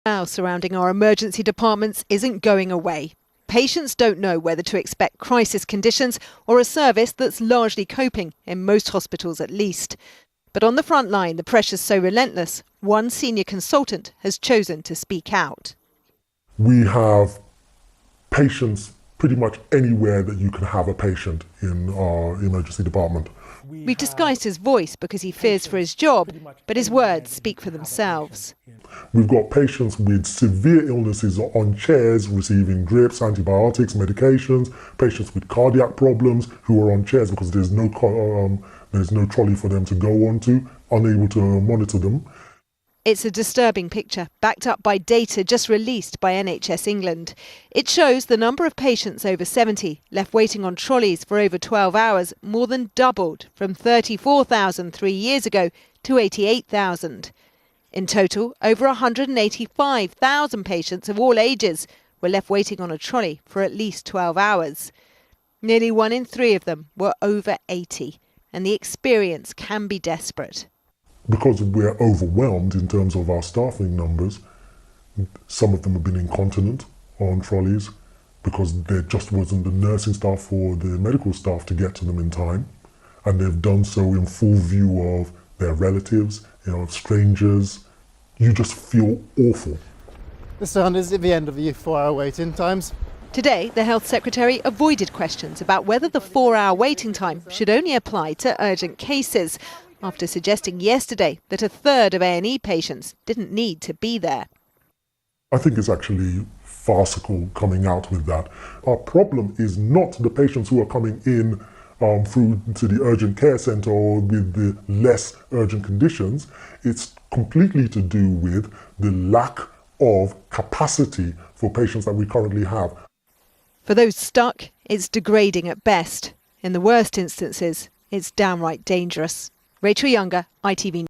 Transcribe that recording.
Now surrounding our emergency departments isn't going away. Patients don't know whether to expect crisis conditions or a service that's largely coping, in most hospitals at least. But on the front line, the pressure's so relentless, one senior consultant has chosen to speak out. We have patients pretty much anywhere that you can have a patient in our emergency department. We've disguised his voice because he fears for his job, but his words speak for themselves. We've got patients with severe illnesses on chairs receiving drips, antibiotics, medications, patients with cardiac problems who are on chairs because there's no trolley for them to go onto, unable to monitor them. It's a disturbing picture, backed up by data just released by NHS England. It shows the number of patients over 70 left waiting on trolleys for over 12 hours more than doubled from 34,000 3 years ago to 88,000. In total, over 185,000 patients of all ages were left waiting on a trolley for at least 12 hours. Nearly 1 in 3 of them were over 80, and the experience can be desperate. Because we're overwhelmed in terms of our staffing numbers, some of them have been incontinent on trolleys because there just wasn't the nursing staff or the medical staff to get to them in time. And they've done so in full view of their relatives, strangers. You just feel awful. The sun is at the end of the 4-hour waiting times. Today, the Health Secretary avoided questions about whether the 4-hour waiting time should only apply to urgent cases, after suggesting yesterday that a third of A&E patients didn't need to be there. I think it's actually farcical coming out with that. Our problem is not the patients who are coming in through to the urgent care centre or with the less urgent conditions. It's completely to do with the lack of capacity for patients that we currently have. For those stuck, it's degrading at best. In the worst instances, it's downright dangerous. Rachel Younger, ITV.